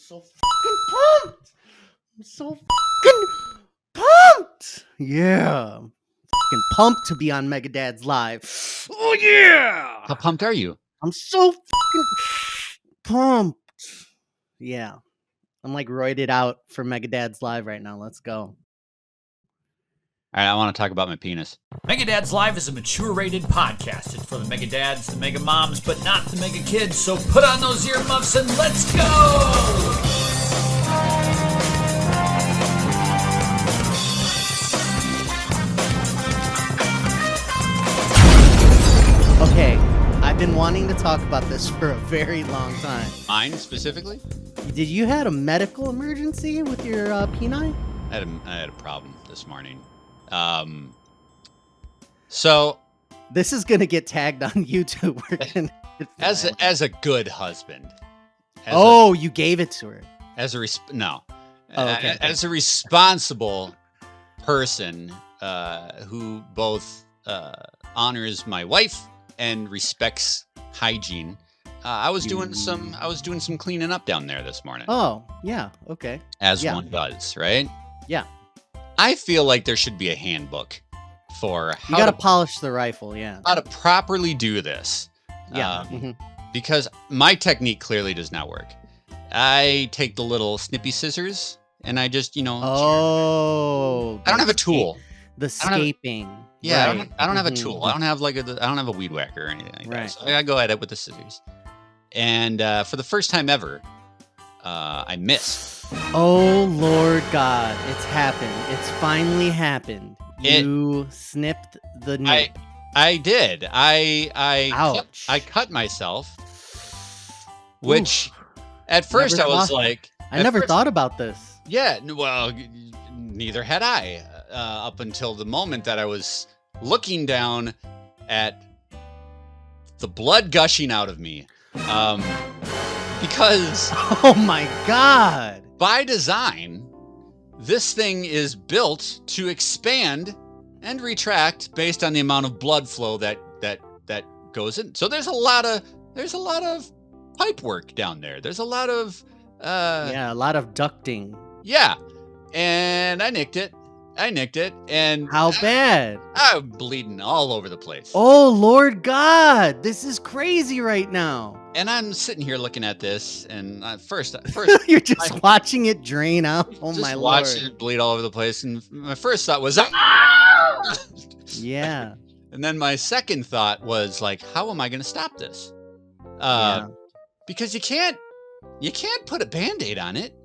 so fucking pumped. I'm so fucking pumped. Yeah. I'm fucking pumped to be on Megadad's Live. Oh, yeah. How pumped are you? I'm so fucking pumped. Yeah. I'm like roided out for Megadad's Live right now. Let's go. All right, I want to talk about my penis. Megadad's Live is a mature-rated podcast. It's for the Megadads, the Mega Moms, but not the Mega Kids. So put on those earmuffs and let's go! Okay, I've been wanting to talk about this for a very long time. Mine specifically? Did you had a medical emergency with your penile? I had a problem this morning. So this is gonna get tagged on YouTube. as a good husband. You gave it to her. As a responsible person who both honors my wife and respects hygiene. I was doing some cleaning up down there this morning. Oh, yeah, okay. As one does, right? Yeah. I feel like there should be a handbook for how you got to polish the rifle, yeah. How to properly do this. Yeah. Because my technique clearly does not work. I take the little snippy scissors and I just, I don't have a tool. The scaping. Yeah, right. I don't have a tool. I don't have I don't have a weed whacker or anything like that. So I go at it with the scissors. And for the first time ever, I missed. Oh, Lord God. It's happened. It's finally happened. You snipped the nip. I did. Ouch. I cut myself, which at first I was like... I never thought about this. Yeah, well, neither had I up until the moment that I was looking down at the blood gushing out of me. Because... Oh my God. By design, this thing is built to expand and retract based on the amount of blood flow that goes in. So there's a lot of pipe work down there. There's a lot of a lot of ducting. Yeah. And I nicked it. And how bad? I'm bleeding all over the place. Oh, Lord God. This is crazy right now. And I'm sitting here looking at this, and first you're just watching it drain out. Oh my Lord! Watching it bleed all over the place, and my first thought was, yeah. And then my second thought was like, how am I going to stop this? Because you can't put a Band-Aid on it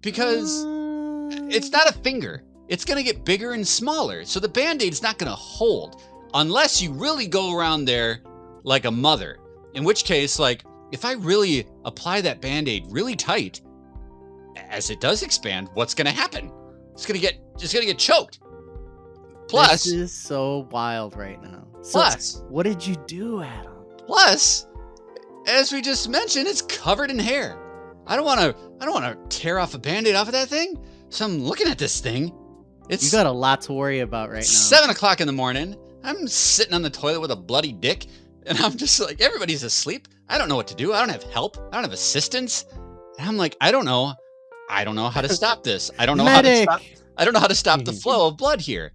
because it's not a finger. It's going to get bigger and smaller, so the Band-Aid's not going to hold unless you really go around there like a mother. In which case, like, if I really apply that Band-Aid really tight, as it does expand, what's going to happen? It's going to get choked. Plus, this is so wild right now. Plus, what did you do, Adam? Plus, as we just mentioned, it's covered in hair. I don't want to tear off a Band-Aid off of that thing. So I'm looking at this thing. You got a lot to worry about right now. 7 o'clock in the morning. I'm sitting on the toilet with a bloody dick. And I'm just like, everybody's asleep. I don't know what to do. I don't have help. I don't have assistance. And I'm like, I don't know how to stop this. I don't know how to stop the flow of blood here.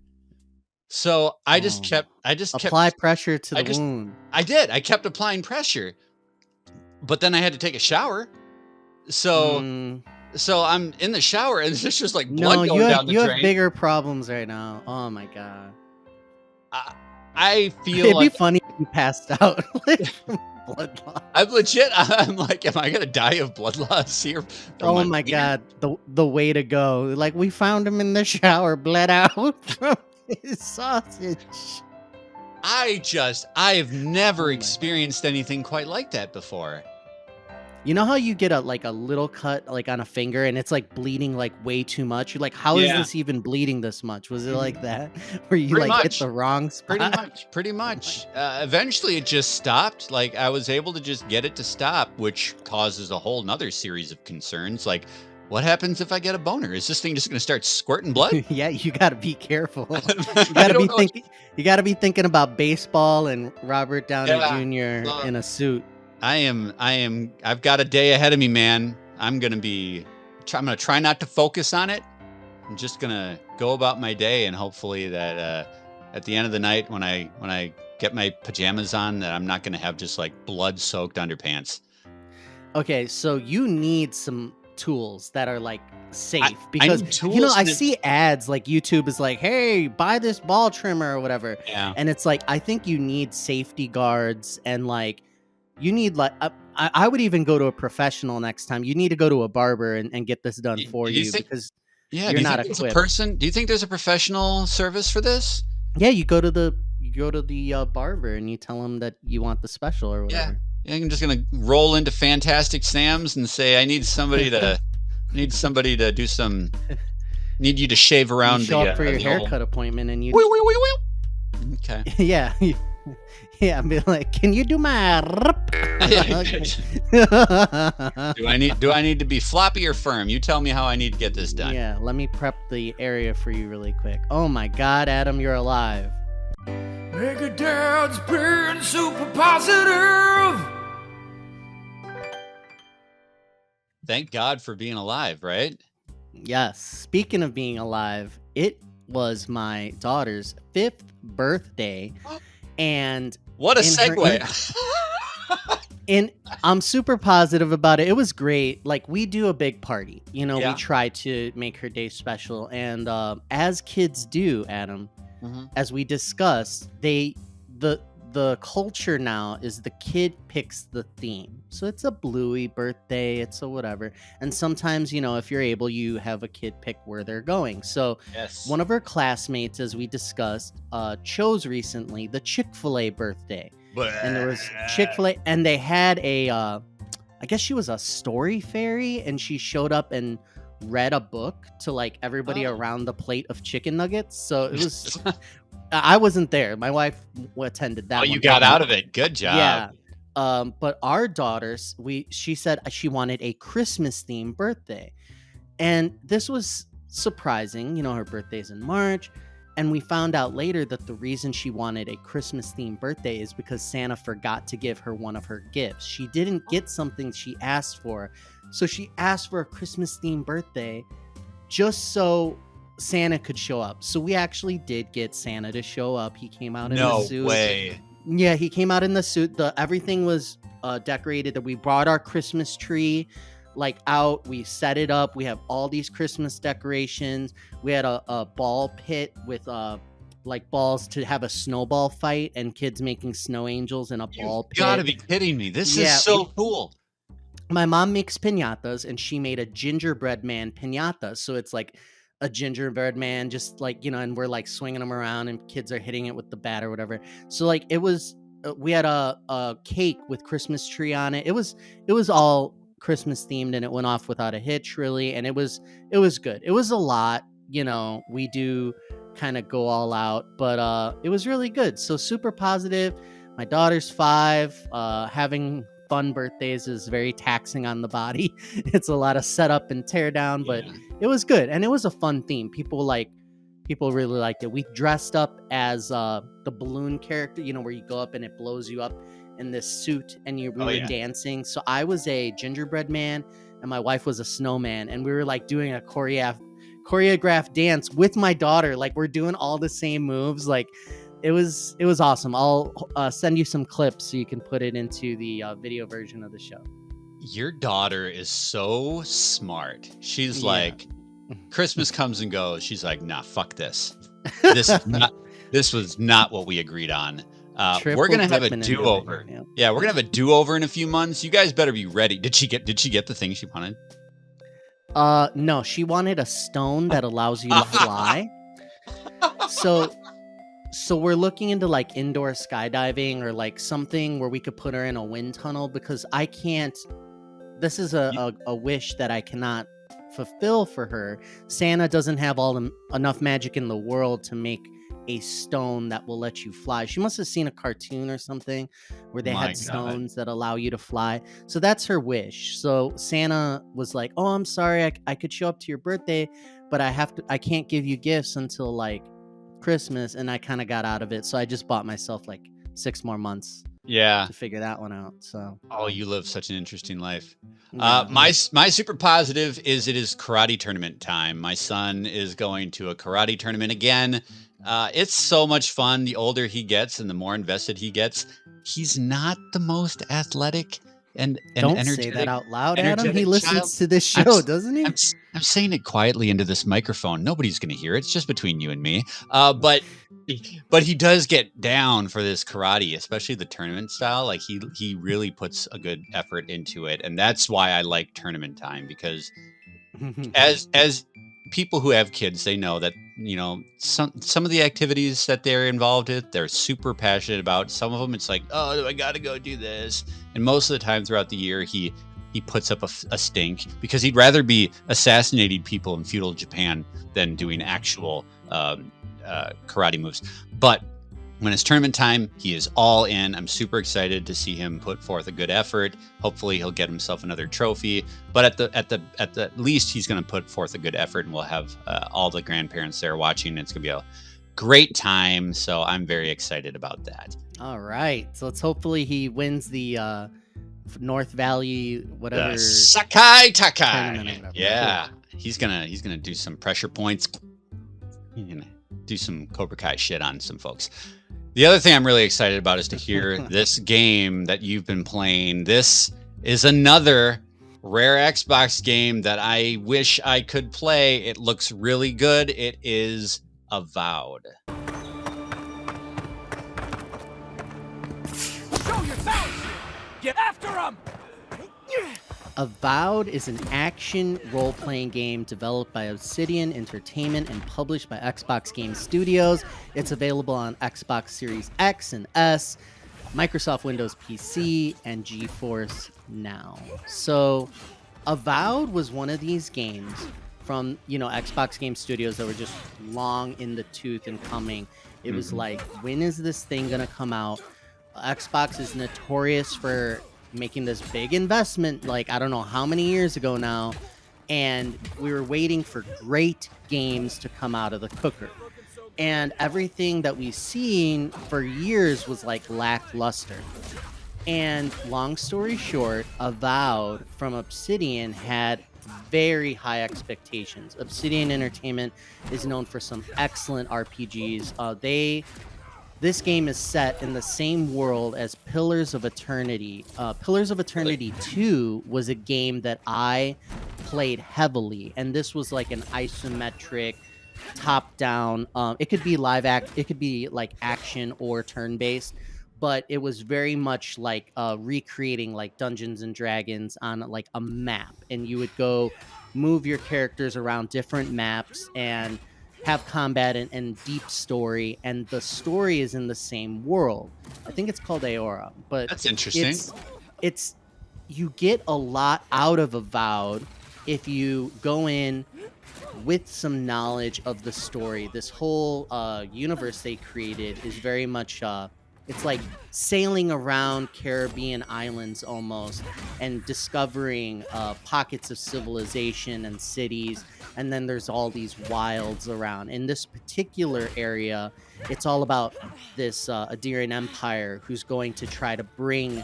So I just kept apply pressure to the wound. I did. I kept applying pressure. But then I had to take a shower. So I'm in the shower and there's just like blood going down the drain. You have bigger problems right now. Oh my God. I feel it'd be funny if you passed out blood loss. I'm like, am I gonna die of blood loss here? Oh my God, the way to go! Like, we found him in the shower, bled out from his sausage. I've never experienced anything quite like that before. You know how you get a little cut like on a finger and it's like bleeding like way too much? You're like, how is this even bleeding this much? Was it like that? Where you hit the wrong spot? Pretty much. Eventually it just stopped. Like I was able to just get it to stop, which causes a whole nother series of concerns. Like, what happens if I get a boner? Is this thing just going to start squirting blood? Yeah, you got to be careful. You got to be thinking about baseball and Robert Downey Jr. in a suit. I've got a day ahead of me, man. I'm going to try not to focus on it. I'm just going to go about my day, and hopefully that at the end of the night when I get my pajamas on, that I'm not going to have just like blood-soaked underpants. Okay, so you need some tools that are like safe, I because need tools I see ads like YouTube is like, hey, buy this ball trimmer or whatever. Yeah. And it's like, I think you need safety guards, and like you need like I would even go to a professional next time. You need to go to a barber and get this done for Do you you, think, because yeah, you're do you not think there's a equipped. person? Do you think there's a professional service for this? Yeah, you go to the barber and you tell him that you want the special or Yeah. whatever. I'm just going to roll into Fantastic Sam's and say I need somebody to do some. Need you to shave You around show up for your the haircut appointment and you Okay. yeah. Yeah, I'd be like, can you do my Do I need to be floppy or firm? You tell me how I need to get this done. Yeah, let me prep the area for you really quick. Oh my God, Adam, you're alive. Mega Dad's being super positive. Thank God for being alive, right? Yes. Speaking of being alive, it was my daughter's 5th birthday, and what a segue. And I'm super positive about it. It was great. Like, we do a big party. We try to make her day special. And as kids do, Adam, as we discussed, the culture now is the kid picks the theme. So it's a Bluey birthday, it's a whatever. And sometimes, if you're able, you have a kid pick where they're going. So one of her classmates, as we discussed, chose recently the Chick-fil-A birthday. And there was Chick-fil-A, and they had I guess she was a story fairy, and she showed up and read a book to like everybody around the plate of chicken nuggets. So it was, I wasn't there. My wife attended that. Oh, you got out of it. Good job. Yeah. But our daughters, she said she wanted a Christmas themed birthday. And this was surprising. Her birthday's in March. And we found out later that the reason she wanted a Christmas-themed birthday is because Santa forgot to give her one of her gifts. She didn't get something she asked for. So she asked for a Christmas-themed birthday just so Santa could show up. So we actually did get Santa to show up. He came out in the suit. No way. Yeah, he came out in the suit. Everything was decorated. We brought our Christmas tree out. We set it up. We have all these Christmas decorations. We had a ball pit with balls to have a snowball fight, and kids making snow angels in a ball pit. You gotta be kidding me. This is so cool. My mom makes piñatas, and she made a gingerbread man piñata. So it's like a gingerbread man, just and we're like swinging them around, and kids are hitting it with the bat or whatever. So it was, we had a cake with Christmas tree on it. It was all Christmas themed, and it went off without a hitch, really. And it was good. It was a lot, we do kind of go all out, but it was really good. So super positive. My daughter's 5. Having fun birthdays is very taxing on the body. It's a lot of setup and tear down, but it was good. And it was a fun theme. People really liked it. We dressed up as the balloon character, where you go up and it blows you up in this suit, and we were dancing. So I was a gingerbread man and my wife was a snowman, and we were doing a choreographed dance with my daughter. We're doing all the same moves. It was awesome. I'll send you some clips so you can put it into the video version of the show. Your daughter is so smart. She's like, Christmas comes and goes. She's like, nah, fuck this. This was not what we agreed on. We're gonna have a do-over. Yeah, we're gonna have a do-over in a few months. You guys better be ready. Did she get the thing she wanted? No, she wanted a stone that allows you to fly. So we're looking into indoor skydiving, or something where we could put her in a wind tunnel, because I can't. This is a wish that I cannot fulfill for her. Santa doesn't have enough magic in the world to make a stone that will let you fly. She must have seen a cartoon or something where they had stones that allow you to fly. So that's her wish. So Santa was like, "Oh, I'm sorry, I could show up to your birthday, but I can't give you gifts until Christmas." And I kind of got out of it. So I just bought myself 6 more months. Yeah. to figure that one out. So. Oh, you live such an interesting life. Yeah. My super positive is it is karate tournament time. My son is going to a karate tournament again. It's so much fun. The older he gets and the more invested he gets, he's not the most athletic and Don't say that out loud, Adam. He energetic child. listens to this I'm, show, doesn't he? I'm saying it quietly into this microphone. Nobody's going to hear it. It's just between you and me. But he does get down for this karate, especially the tournament style. Like he really puts a good effort into it, and that's why I like tournament time, because as people who have kids, they know that some of the activities that they're involved with, they're super passionate about. Some of them, it's like, oh, I got to go do this, and most of the time throughout the year, he puts up a stink because he'd rather be assassinating people in feudal Japan than doing actual karate moves. But when it's tournament time, he is all in. I'm super excited to see him put forth a good effort. Hopefully he'll get himself another trophy, but at the least he's going to put forth a good effort, and we'll have all the grandparents there watching. It's going to be a great time, so I'm very excited about that. All right, so let's hopefully he wins the North Valley whatever the Sakai Takai. Tournament. Yeah, cool. He's gonna do some pressure points. He's gonna do some Cobra Kai shit on some folks. The other thing I'm really excited about is to hear this game that you've been playing. This is another rare Xbox game that I wish I could play. It looks really good. It is Avowed. Show your talent! Get after him! Avowed is an action role-playing game developed by Obsidian Entertainment and published by Xbox Game Studios. It's available on Xbox Series X and S, Microsoft Windows PC, and GeForce Now. So, Avowed was one of these games from, Xbox Game Studios that were just long in the tooth and coming. It was like, when is this thing gonna come out? Xbox is notorious for making this big investment, like I don't know how many years ago now, and we were waiting for great games to come out of the cooker, and everything that we've seen for years was like lackluster. And long story short, Avowed from Obsidian had very high expectations. Obsidian Entertainment is known for some excellent RPGs. This game is set in the same world as Pillars of Eternity. Pillars of Eternity 2 was a game that I played heavily, and this was like an isometric, top-down. It could be it could be like action or turn-based, but it was very much like recreating like Dungeons and Dragons on like a map, and you would go move your characters around different maps and have combat and deep story, and the story is in the same world. I think it's called Aora, but that's interesting. It's you get a lot out of Avowed if you go in with some knowledge of the story. This whole universe they created is very much it's like sailing around Caribbean islands almost and discovering pockets of civilization and cities. And then there's all these wilds around. In this particular area, it's all about this Adirian Empire who's going to try to bring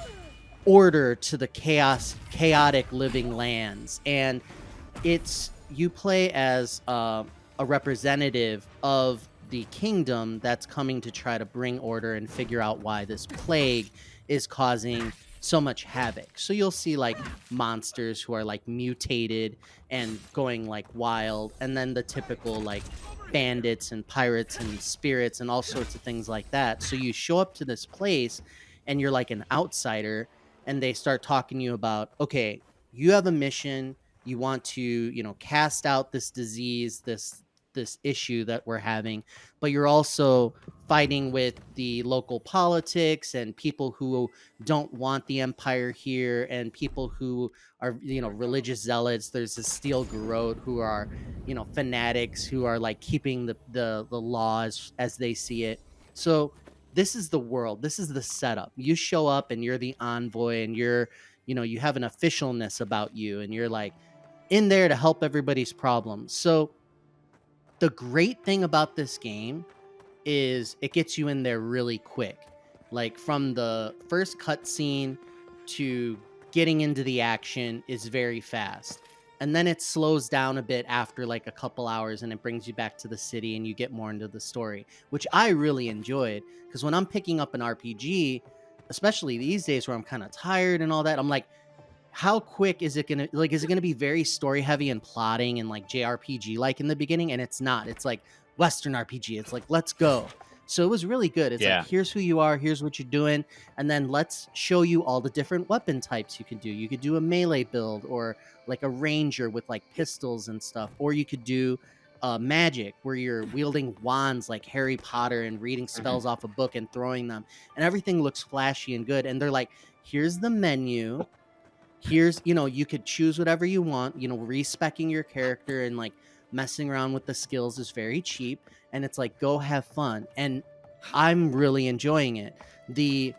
order to the chaotic living lands. And you play as a representative of the kingdom that's coming to try to bring order and figure out why this plague is causing so much havoc. So you'll see like monsters who are like mutated and going like wild, and then the typical like bandits and pirates and spirits and all sorts of things like that. So you show up to this place and you're like an outsider, and they start talking to you about, okay, you have a mission, you want to, cast out this disease, this issue that we're having, but you're also fighting with the local politics and people who don't want the empire here, and people who are religious zealots. There's the Steel Garrote who are fanatics who are like keeping the laws as they see it. So this is the world, this is the setup. You show up and you're the envoy, and you're you have an officialness about you, and you're like in there to help everybody's problems. So the great thing about this game is it gets you in there really quick. Like from the first cutscene to getting into the action is very fast. And then it slows down a bit after like a couple hours and it brings you back to the city and you get more into the story, which I really enjoyed. Because when I'm picking up an RPG, especially these days where I'm kind of tired and all that, I'm like, how quick is it gonna like is it gonna be very story heavy and plotting and like JRPG like in the beginning? And it's not. It's like Western RPG. It's like, let's go. So it was really good. It's Yeah. like, here's who you are, here's what you're doing, and then let's show you all the different weapon types you could do. You could do a melee build or like a ranger with like pistols and stuff, or you could do magic where you're wielding wands like Harry Potter and reading spells off a book and throwing them, and everything looks flashy and good. And they're like, here's the menu, here's, you could choose whatever you want, respecking your character and like messing around with the skills is very cheap, and it's like, go have fun. And I'm really enjoying it. The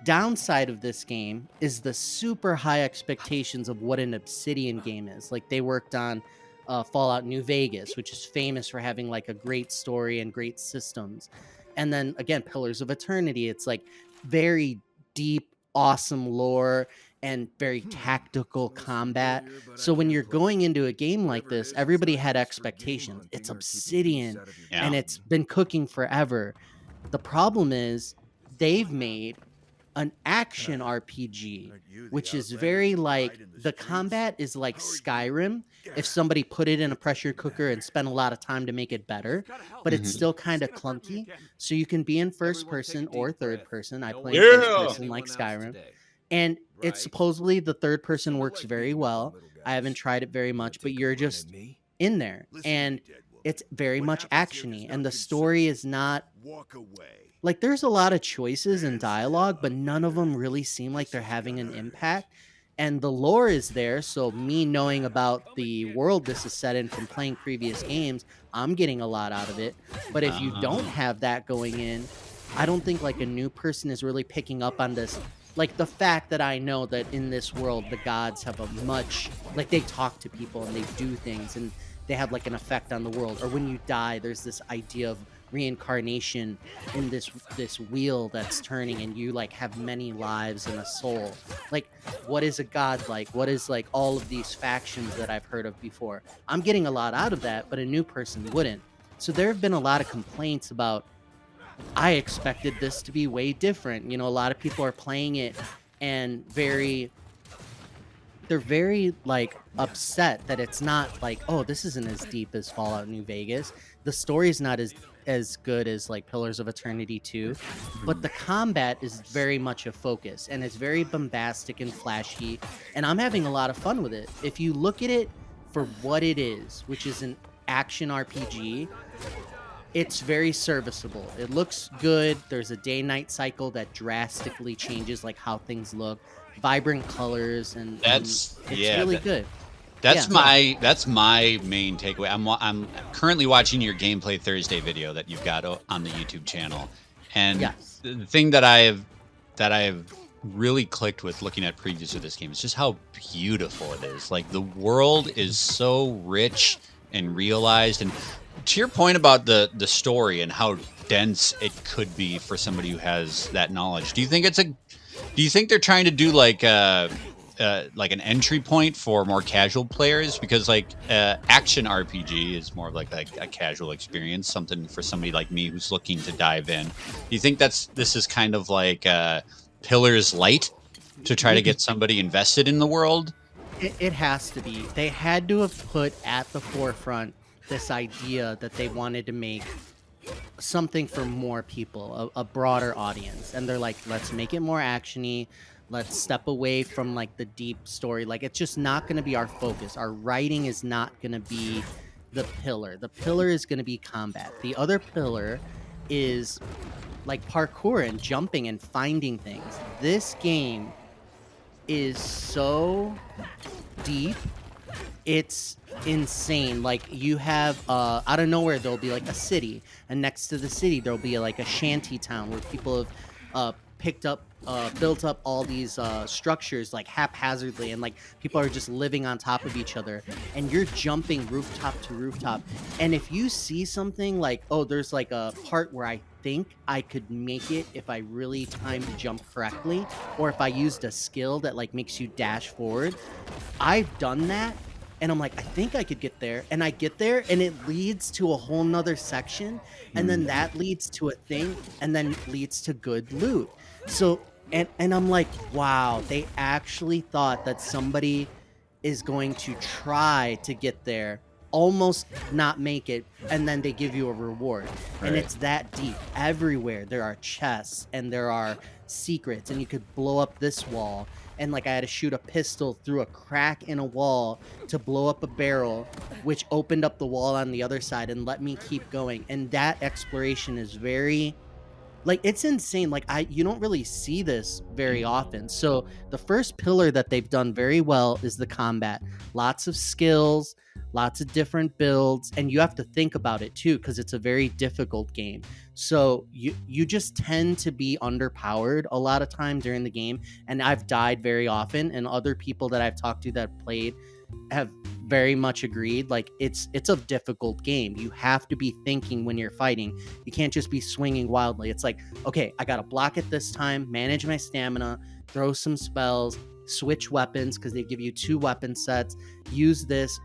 downside of this game is the super high expectations of what an Obsidian game is. Like, they worked on Fallout New Vegas, which is famous for having like a great story and great systems. And then again, Pillars of Eternity, it's like very deep, awesome lore and very tactical combat. So when you're going into a game like this, everybody had expectations. It's Obsidian and it's been cooking forever. The problem is they've made an action RPG, which is very like, the combat is like Skyrim if somebody put it in a pressure cooker and spent a lot of time to make it better, but it's still kind of clunky. So you can be in first person or third person. I play in first person like Skyrim. And it's supposedly the third person works very well. I haven't tried it very much, but you're just in there and it's very much actiony, and the story is not like, there's a lot of choices in dialogue, but none of them really seem like they're having an impact. And the lore is there, so me knowing about the world this is set in from playing previous games, I'm getting a lot out of it. But if you don't have that going in, I don't think like a new person is really picking up on this. Like, the fact that I know that in this world the gods have a much, like, they talk to people and they do things and they have like an effect on the world. Or when you die, there's this idea of reincarnation in this wheel that's turning, and you like have many lives and a soul. Like, what is a god like? What is like all of these factions that I've heard of before? I'm getting a lot out of that, but a new person wouldn't. So there have been a lot of complaints about, I expected this to be way different. A lot of people are playing it and they're very like upset that it's not like, oh, this isn't as deep as Fallout New Vegas. The story's not as good as like Pillars of Eternity 2, but the combat is very much a focus and it's very bombastic and flashy, and I'm having a lot of fun with it. If you look at it for what it is, which is an action RPG, it's very serviceable. It looks good. There's a day-night cycle that drastically changes like how things look, vibrant colors, and it's really good. That's my main takeaway. I'm currently watching your Gameplay Thursday video that you've got on the YouTube channel, and the thing that I have really clicked with looking at previews of this game is just how beautiful it is. Like, the world is so rich and realized, and to your point about the story and how dense it could be for somebody who has that knowledge, do you think they're trying to do like an entry point for more casual players? Because like action RPG is more of like a casual experience, something for somebody like me who's looking to dive in. Do you think this is kind of like Pillars Light to try to get somebody invested in the world? It has to be. They had to have put at the forefront this idea that they wanted to make something for more people, a broader audience, and they're like, let's make it more actiony. Let's step away from like the deep story. Like, it's just not going to be our focus. Our writing is not going to be the pillar. The pillar is going to be combat. The other pillar is like parkour and jumping and finding things. This game is so deep. It's insane. Like, you have out of nowhere there'll be like a city, and next to the city there'll be like a shanty town where people have picked up built up all these structures like haphazardly, and like people are just living on top of each other, and you're jumping rooftop to rooftop. And if you see something like, oh, there's like a part where I think I could make it if I really timed the jump correctly, or if I used a skill that like makes you dash forward, I've done that. And I'm like, I think I could get there. And I get there, and it leads to a whole nother section. And then that leads to a thing, and then leads to good loot. So, and I'm like, wow, they actually thought that somebody is going to try to get there, almost not make it, and then they give you a reward. And Right. it's that deep. Everywhere there are chests and there are secrets, and you could blow up this wall. And like I had to shoot a pistol through a crack in a wall to blow up a barrel, which opened up the wall on the other side and let me keep going. And that exploration is very, like, it's insane. Like, you don't really see this very often. So the first pillar that they've done very well is the combat. Lots of skills, lots of different builds, and you have to think about it too, because it's a very difficult game. So you just tend to be underpowered a lot of time during the game, and I've died very often, and other people that I've talked to that played have very much agreed. Like, it's a difficult game. You have to be thinking when you're fighting. You can't just be swinging wildly. It's like, okay, I gotta block it this time, manage my stamina, throw some spells, switch weapons because they give you 2 weapon sets, use this,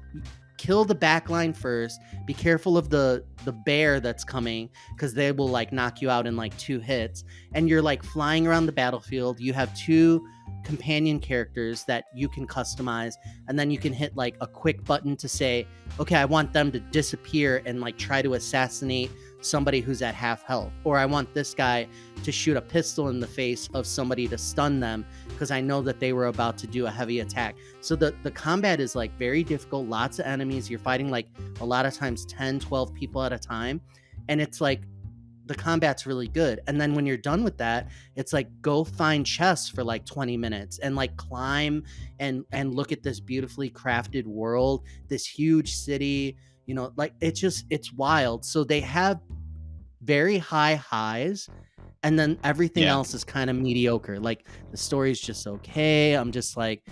kill the backline first, be careful of the bear that's coming because they will like knock you out in like 2 hits. And you're like flying around the battlefield. You have 2 companion characters that you can customize, and then you can hit like a quick button to say, okay, I want them to disappear and like try to assassinate somebody who's at half health, or I want this guy to shoot a pistol in the face of somebody to stun them because I know that they were about to do a heavy attack. So the combat is like very difficult, lots of enemies. You're fighting like a lot of times 10-12 people at a time, and it's like the combat's really good. And then when you're done with that, it's like, go find chests for like 20 minutes and like climb and look at this beautifully crafted world, this huge city, you know, like it's wild. So they have very high highs, and then everything Yeah. else is kind of mediocre. Like the story's just okay. I'm just like,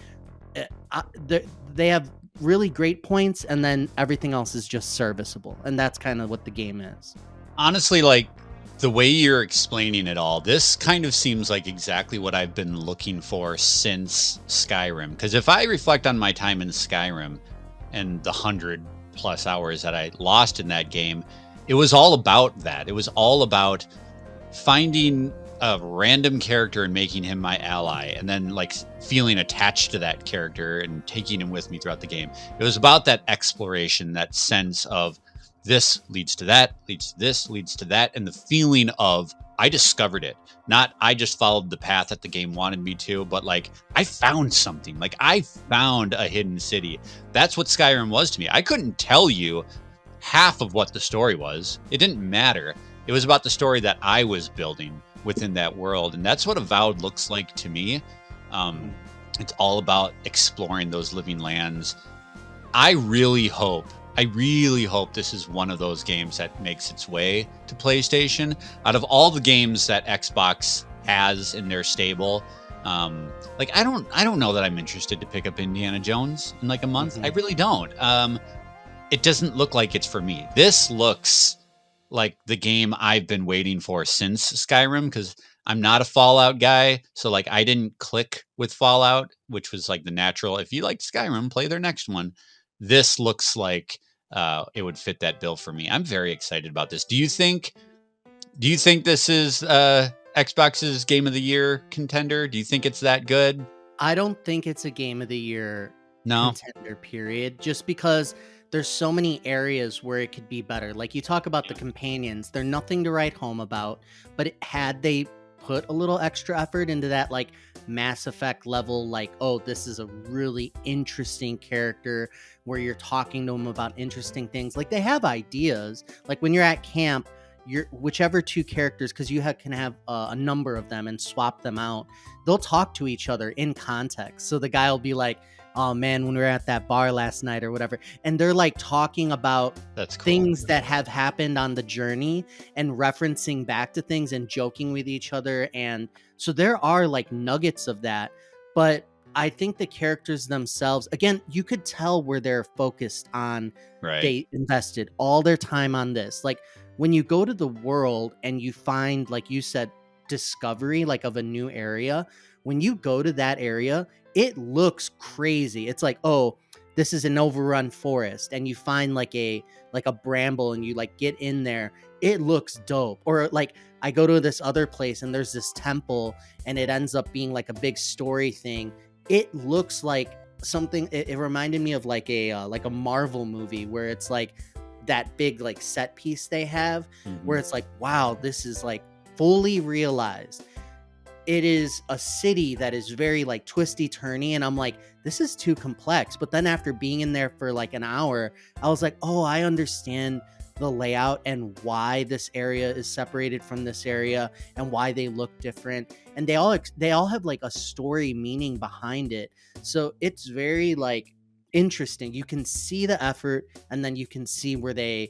they have really great points, and then everything else is just serviceable. And that's kind of what the game is. Honestly, like the way you're explaining it all, this kind of seems like exactly what I've been looking for since Skyrim. Because if I reflect on my time in Skyrim and the 100+ hours that I lost in that game, it was all about that. It was all about finding a random character and making him my ally, and then like feeling attached to that character and taking him with me throughout the game. It was about that exploration, that sense of this leads to that, leads to this, leads to that, and the feeling of I discovered it. Not I just followed the path that the game wanted me to, but like I found something. Like I found a hidden city. That's what Skyrim was to me. I couldn't tell you half of what the story was. It didn't matter. It was about the story that I was building within that world, and that's what Avowed looks like to me. It's all about exploring those living lands. I really hope this is one of those games that makes its way to PlayStation. Out of all the games that Xbox has in their stable, like I don't know that I'm interested to pick up Indiana Jones in like a month. I really don't. It doesn't look like it's for me. This looks like the game I've been waiting for since Skyrim, because I'm not a Fallout guy. So like I didn't click with Fallout, which was like the natural. If you liked Skyrim, play their next one. This looks like it would fit that bill for me. I'm very excited about this. Do you think this is Xbox's Game of the Year contender? Do you think it's that good? I don't think it's a Game of the Year No. contender, period, just because there's so many areas where it could be better. Like you talk about the companions, they're nothing to write home about, but had they put a little extra effort into that like Mass Effect level, like, oh, this is a really interesting character where you're talking to them about interesting things. Like they have ideas. Like when you're at camp, you're whichever 2 characters, because you can have a number of them and swap them out. They'll talk to each other in context. So the guy will be like, oh man, when we were at that bar last night or whatever. And they're like talking about That's cool. things that have happened on the journey and referencing back to things and joking with each other. And so there are like nuggets of that. But I think the characters themselves, again, you could tell where they're focused on. Right. They invested all their time on this. Like when you go to the world and you find, like you said, discovery like of a new area, when you go to that area, it looks crazy. It's like, oh, this is an overrun forest, and you find like a bramble and you like get in there. It looks dope. Or like I go to this other place and there's this temple and it ends up being like a big story thing. It looks like something. It reminded me of like a Marvel movie where it's like that big like set piece they have, where it's like, wow, this is like fully realized. It is a city that is very like twisty turny, and I'm like, this is too complex. But then after being in there for like an hour, I was like, oh, I understand the layout and why this area is separated from this area and why they look different, and they all have like a story meaning behind it. So it's very like interesting. You can see the effort, and then you can see where they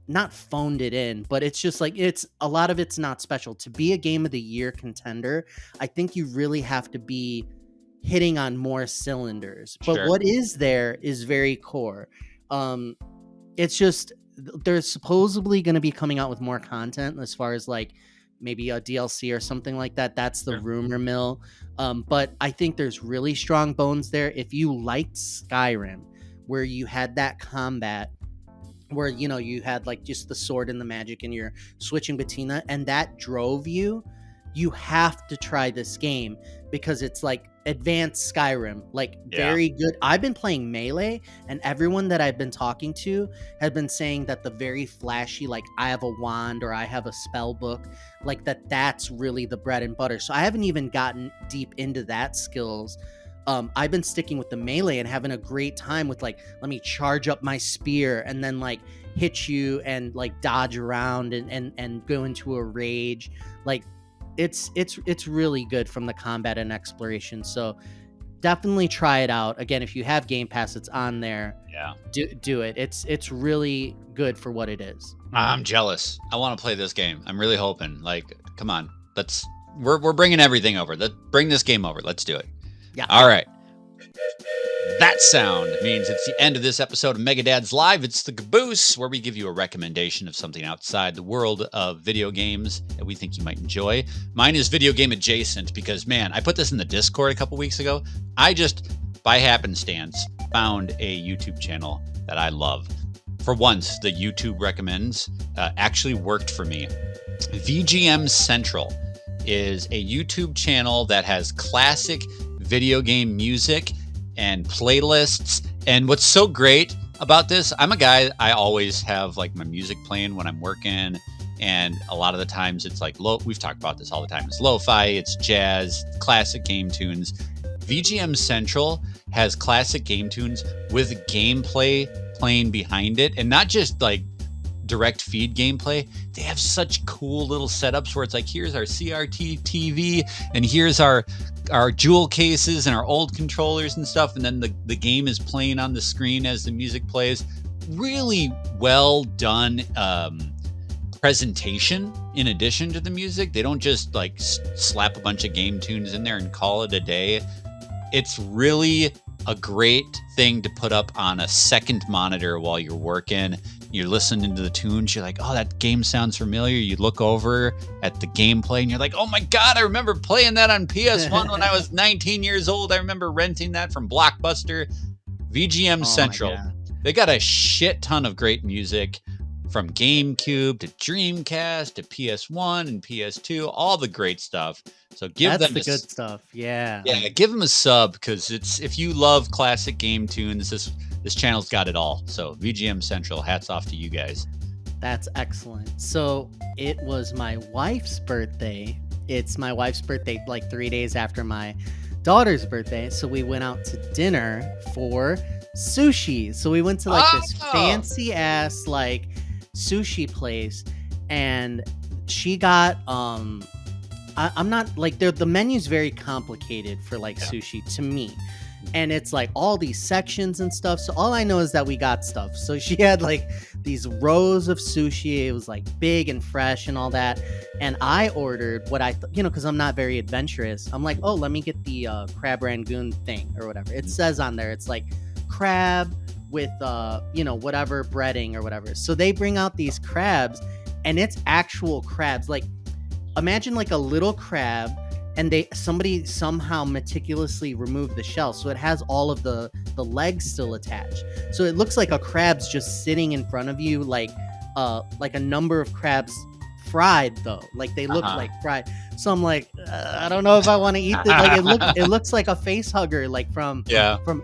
not phoned it in, but it's just like, it's a lot of it's not special. To be a game of the year contender, I think you really have to be hitting on more cylinders. But Sure. what is there is very core. It's just they're supposedly going to be coming out with more content as far as like maybe a DLC or something like that. That's the rumor mill. But I think there's really strong bones there. If you liked Skyrim, where you had that combat where, you know, you had like just the sword and the magic and you're switching between that, and that drove you, you have to try this game because it's like advanced Skyrim, like very good. I've been playing Melee, and everyone that I've been talking to has been saying that the very flashy, like I have a wand or I have a spell book, like that's really the bread and butter. So I haven't even gotten deep into that skills. I've been sticking with the melee and having a great time with like, let me charge up my spear and then like hit you and like dodge around and go into a rage. Like it's really good from the combat and exploration. So definitely try it out. Again, if you have Game Pass, it's on there. Yeah. Do it. It's really good for what it is. I'm jealous. I want to play this game. I'm really hoping. Like, come on. We're bringing everything over. Let's bring this game over. Let's do it. Yeah. All right. That sound means it's the end of this episode of Mega Dads Live. It's the Caboose, where we give you a recommendation of something outside the world of video games that we think you might enjoy. Mine is video game adjacent because, man, I put this in the Discord a couple weeks ago. I just, by happenstance, found a YouTube channel that I love. For once, the YouTube recommends actually worked for me. VGM Central is a YouTube channel that has classic video game music and playlists. And what's so great about this, I'm a guy, I always have like my music playing when I'm working, and a lot of the times it's like we've talked about this all the time. It's lo-fi, it's jazz, classic game tunes. VGM Central has classic game tunes with gameplay playing behind it, and not just like direct feed gameplay. They have such cool little setups where it's like, here's our CRT TV and here's our jewel cases and our old controllers and stuff, and then the game is playing on the screen as the music plays. Really well done presentation in addition to the music. They don't just like slap a bunch of game tunes in there and call it a day. It's really a great thing to put up on a second monitor while you're working. You're listening to the tunes. You're like, oh, that game sounds familiar. You look over at the gameplay and you're like, oh my God, I remember playing that on PS1 when I was 19 years old. I remember renting that from Blockbuster. VGM Central. They got a shit ton of great music, from GameCube to Dreamcast to PS1 and PS2, all the great stuff. So give them the good stuff. Yeah. Yeah, give them a sub, because if you love classic game tunes, this channel's got it all. So VGM Central, hats off to you guys. That's excellent. So it was my wife's birthday. It's my wife's birthday like 3 days after my daughter's birthday. So we went out to dinner for sushi. So we went to like this fancy ass like sushi place, and she got I'm not like, the menu's very complicated for like sushi to me. and it's like all these sections and stuff. So all I know is that we got stuff. So she had like these rows of sushi. It was like big and fresh and all that. And I ordered what I, because I'm not very adventurous. I'm like, oh, let me get the crab rangoon thing or whatever. It says on there, it's like crab with, whatever breading or whatever. So they bring out these crabs, and it's actual crabs. Like, imagine like a little crab, and somebody somehow meticulously removed the shell, so it has all of the legs still attached. So it looks like a crab's just sitting in front of you, like a number of crabs fried though. Like they look like fried. So I'm like, I don't know if I want to eat this. Like it looks like a face hugger, like from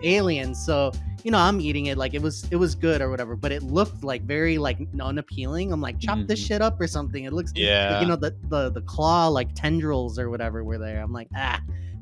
Aliens. So I'm eating it like it was good or whatever, but it looked like very like unappealing. I'm like, chop this shit up or something. It looks the claw like tendrils or whatever were there. I'm like,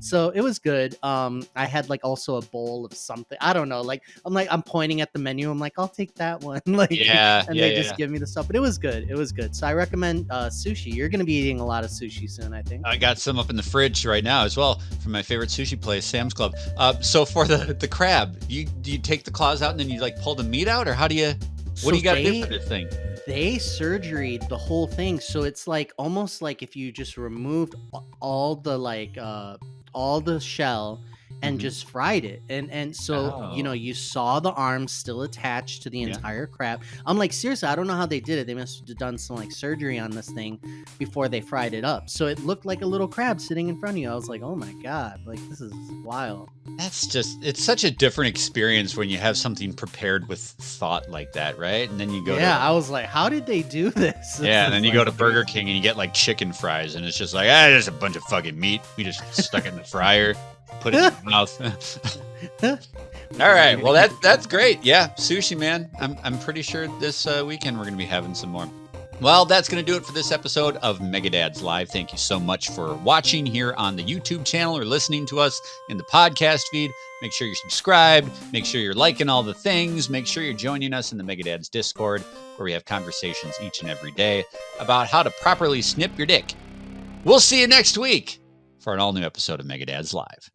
so it was good. I had like also a bowl of something. I don't know. Like I'm pointing at the menu. I'm like, I'll take that one. Like, and they just give me the stuff. But it was good. It was good. So I recommend sushi. You're gonna be eating a lot of sushi soon, I think. I got some up in the fridge right now as well from my favorite sushi place, Sam's Club. So for the crab, do you take the claws out and then you like pull the meat out, or how do you? What do you got to do for this thing? They surgeried the whole thing, so it's like almost like if you just removed all the shell and just fried it, and so you saw the arms still attached to the entire crab. I'm like, seriously, I don't know how they did it. They must have done some like surgery on this thing before they fried it up, so it looked like a little crab sitting in front of you. I was like, oh my god, like this is wild. It's such a different experience when you have something prepared with thought like that, right? And then you go I was like, how did they do this? And then you go to Burger King and you get like chicken fries, and it's just like, there's a bunch of fucking meat. We just stuck it in the fryer, put it in your mouth. All right, well that's great. Yeah, sushi, man. I'm pretty sure this weekend we're gonna be having some more. Well, that's going to do it for this episode of Megadads Live. Thank you so much for watching here on the YouTube channel or listening to us in the podcast feed. Make sure you're subscribed. Make sure you're liking all the things. Make sure you're joining us in the Megadads Discord, where we have conversations each and every day about how to properly snip your dick. We'll see you next week for an all-new episode of Megadads Live.